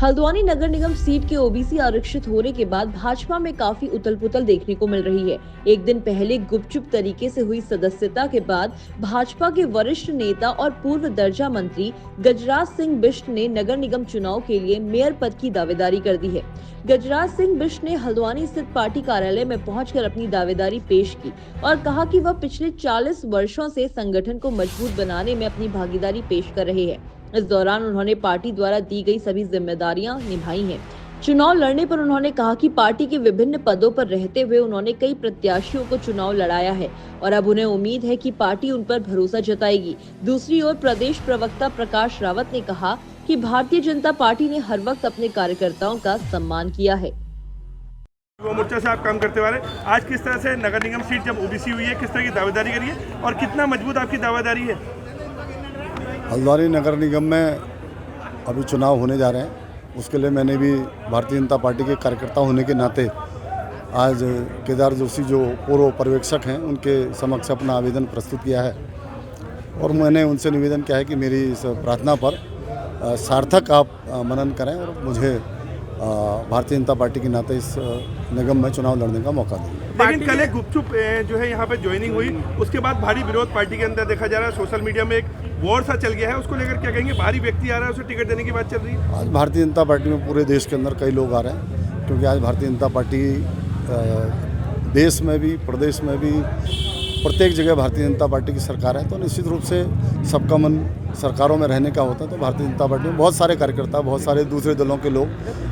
हल्द्वानी नगर निगम seat के OBC आरक्षित होने के बाद भाजपा में काफी उथल-पुथल देखने को मिल रही है। एक दिन पहले गुपचुप तरीके से हुई सदस्यता के बाद भाजपा के वरिष्ठ नेता और पूर्व दर्जा मंत्री गजराज सिंह बिष्ट ने नगर निगम चुनाव के लिए मेयर पद की दावेदारी कर दी है। गजराज सिंह बिष्ट ने हल्द्वानी स्थित पार्टी कार्यालय में पहुंचकर अपनी दावेदारी पेश की और कहा कि वह पिछले 40 वर्षों से संगठन को मजबूत बनाने में अपनी भागीदारी पेश कर रहे हैं। इस दौरान उन्होंने पार्टी द्वारा दी गई सभी जिम्मेदारियां निभाई हैं। चुनाव लड़ने पर उन्होंने कहा कि पार्टी के विभिन्न पदों पर रहते हुए उन्होंने कई प्रत्याशियों को चुनाव लड़ाया है और अब उन्हें उम्मीद है कि पार्टी उन पर भरोसा जताएगी। दूसरी ओर प्रदेश प्रवक्ता प्रकाश रावत ने कहा कि भारतीय जनता पार्टी ने हर वक्त अपने कार्यकर्ताओं का सम्मान किया है। युवा मोर्चा से आप काम करते वाले, आज किस तरह से नगर निगम सीट जब ओबीसी हुई है, किस तरह की दावेदारी करी है और कितना मजबूत आपकी दावेदारी है? हल्द्वानी नगर निगम में अभी चुनाव होने जा रहे हैं, उसके लिए मैंने भी भारतीय जनता पार्टी के कार्यकर्ता होने के नाते आज केदार जोशी जो पूर्व पर्यवेक्षक हैं उनके समक्ष अपना आवेदन प्रस्तुत किया है और मैंने उनसे निवेदन किया है कि मेरी इस प्रार्थना पर सार्थक आप मनन करें और मुझे भारतीय जनता पार्टी के नाते इस निगम में चुनाव लड़ने का मौका दें। लेकिन कल एक गुपचुप जो है यहाँ पे ज्वाइनिंग हुई, उसके बाद भारी विरोध पार्टी के अंदर देखा जा रहा है। सोशल मीडिया में एक वॉर सा चल गया है, उसको लेकर क्या कहेंगे? भारी व्यक्ति आ रहा है, उसे टिकट देने की बात चल रही है। आज भारतीय जनता पार्टी में पूरे देश के अंदर कई लोग आ रहे हैं, क्योंकि आज भारतीय जनता पार्टी देश में भी प्रदेश में भी प्रत्येक जगह भारतीय जनता पार्टी की सरकार है, तो निश्चित रूप से सबका मन सरकारों में रहने का होता है। तो भारतीय जनता पार्टी में बहुत सारे कार्यकर्ता, बहुत सारे दूसरे दलों के लोग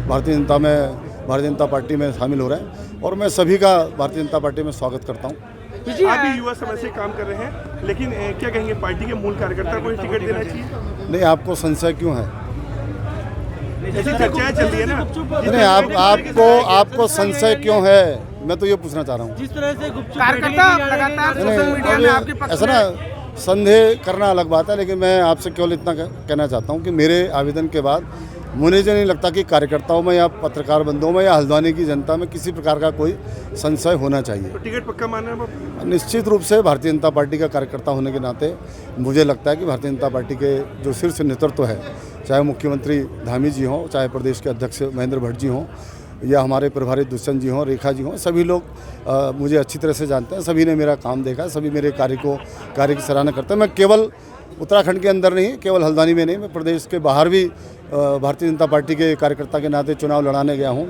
भारतीय जनता पार्टी में शामिल हो रहे हैं और मैं सभी का भारतीय जनता पार्टी में स्वागत करता हूँ। आप भी युवा समय से काम कर रहे हैं, लेकिन क्या कहेंगे, पार्टी के मूल कार्यकर्ता को टिकट देना चाहिए? नहीं, आपको संशय क्यों है? ऐसी चर्चाएं चल रही है ना। नहीं, आपको संशय क्यों है, मैं तो ये पूछना चाह रहा हूँ। जिस तरह से कार्यकर्ता लगातार सोशल मीडिया में आपके पक्ष ऐसा ना संदेह करना अलग बात है, लेकिन मैं आपसे केवल इतना कहना चाहता हूँ कि मेरे आवेदन के बाद मुझे नहीं लगता कि कार्यकर्ताओं में या पत्रकार बंधुओं में या हल्द्वानी की जनता में किसी प्रकार का कोई संशय होना चाहिए। तो टिकट पक्का मान रहे हैं आप? निश्चित रूप से भारतीय जनता पार्टी का कार्यकर्ता होने के नाते मुझे लगता है कि भारतीय जनता पार्टी के जो शीर्ष नेतृत्व है, चाहे मुख्यमंत्री धामी जी हों, चाहे प्रदेश के अध्यक्ष महेंद्र भट्ट जी हों या हमारे प्रभारी दुष्यंत जी हों, रेखा जी हों, सभी लोग मुझे अच्छी तरह से जानते हैं। सभी ने मेरा काम देखा है, सभी मेरे कार्य की सराहना करते हैं। मैं केवल उत्तराखंड के अंदर नहीं, केवल हल्द्वानी में नहीं, मैं प्रदेश के बाहर भी भारतीय जनता पार्टी के कार्यकर्ता के नाते चुनाव लड़ाने गया हूँ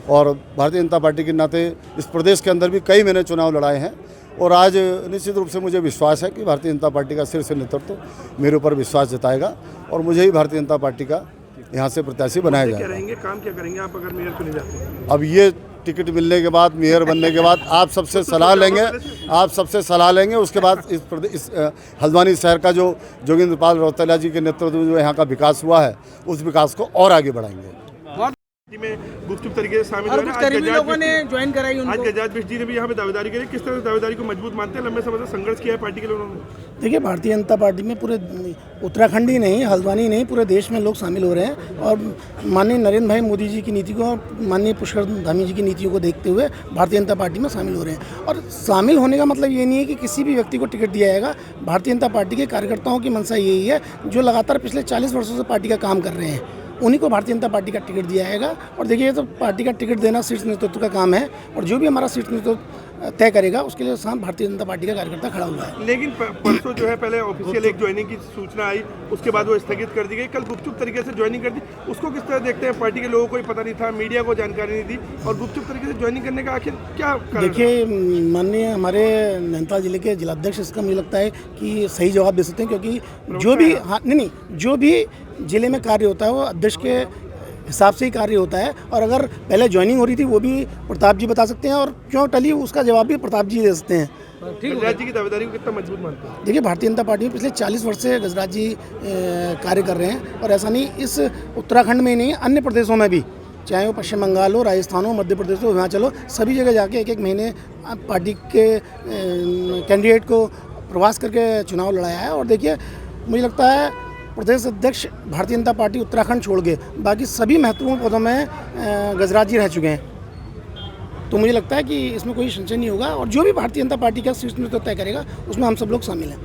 और भारतीय जनता पार्टी के नाते इस प्रदेश के अंदर भी कई मैंने चुनाव लड़ाए हैं और आज निश्चित रूप से मुझे विश्वास है कि भारतीय जनता पार्टी का शीर्ष नेतृत्व मेरे ऊपर विश्वास जताएगा और मुझे ही भारतीय जनता पार्टी का यहाँ से प्रत्याशी बनाया जाएगा। काम क्या करेंगे आप अगर मेयर चुने जाते हैं? अब ये टिकट मिलने के बाद, मेयर बनने के बाद आप सबसे सलाह लेंगे। उसके बाद इस हल्द्वानी शहर का जो जोगिंद्र पाल रौतेला जी के नेतृत्व में जो यहाँ का विकास हुआ है, उस विकास को और आगे बढ़ाएंगे। में गुपचुप तरीके से शामिल कुछ करीबी लोगों ने ज्वाइन कराई उनको। आज गजराज बिष्ट जी ने भी यहाँ पे दावेदारी करी। किस तरह से दावेदारी को मजबूत मानते हैं? लंबे समय से संघर्ष किया है पार्टी के लिए उन्होंने। देखिए, भारतीय जनता पार्टी में पूरे उत्तराखंड ही नहीं, हल्द्वानी नहीं, पूरे देश में लोग शामिल हो रहे हैं और माननीय नरेंद्र भाई मोदी जी की नीति को और माननीय पुष्कर धामी जी की नीतियों को देखते हुए भारतीय जनता पार्टी में शामिल हो रहे हैं। और शामिल होने का मतलब ये नहीं है कि किसी भी व्यक्ति को टिकट दिया जाएगा। भारतीय जनता पार्टी के कार्यकर्ताओं की मंशा यही है, जो लगातार पिछले 40 वर्षों से पार्टी का काम कर रहे हैं, उन्हीं को भारतीय जनता पार्टी का टिकट दिया जाएगा। और देखिए, तो पार्टी का टिकट देना शीर्ष नेतृत्व का काम है और जो भी हमारा शीर्ष नेतृत्व तय करेगा उसके लिए साथ भारतीय जनता पार्टी का कार्यकर्ता खड़ा हुआ है। लेकिन परसों जो है पहले ऑफिशियल एक ज्वाइनिंग की सूचना आई, उसके बाद वो स्थगित कर दी गई। कल गुपचुप तरीके से ज्वाइनिंग कर दी, उसको किस तरह देखते हैं? पार्टी के लोगों को ही पता नहीं था, मीडिया को जानकारी नहीं दी और गुपचुप तरीके से ज्वाइनिंग करने का आखिर क्या? देखिए, माननीय हमारे नैनीताल जिले के जिलाध्यक्ष इसका मुझे लगता है कि सही जवाब दे सकते हैं, क्योंकि जो भी जिले में कार्य होता है वो अध्यक्ष के हिसाब से ही कार्य होता है। और अगर पहले ज्वाइनिंग हो रही थी वो भी प्रताप जी बता सकते हैं और क्यों टली उसका जवाब भी प्रताप जी दे सकते हैं। गजराज जी की दावेदारी को कितना मजबूत मानते हैं? देखिए, भारतीय जनता पार्टी में पिछले 40 वर्ष से गजराज जी कार्य कर रहे हैं और ऐसा नहीं, इस उत्तराखंड में नहीं, अन्य प्रदेशों में भी, चाहे वो पश्चिम बंगाल हो, राजस्थान हो, मध्य प्रदेश हो, हिमाचल हो, सभी जगह जाके एक महीने पार्टी के कैंडिडेट को प्रवास करके चुनाव लड़ाया है। और देखिए, मुझे लगता है प्रदेश अध्यक्ष भारतीय जनता पार्टी उत्तराखंड छोड़ के बाकी सभी महत्वपूर्ण पदों में गजराज जी रह चुके हैं। तो मुझे लगता है कि इसमें कोई संशय नहीं होगा और जो भी भारतीय जनता पार्टी का शीर्ष नेतृत्व तय करेगा उसमें हम सब लोग शामिल हैं।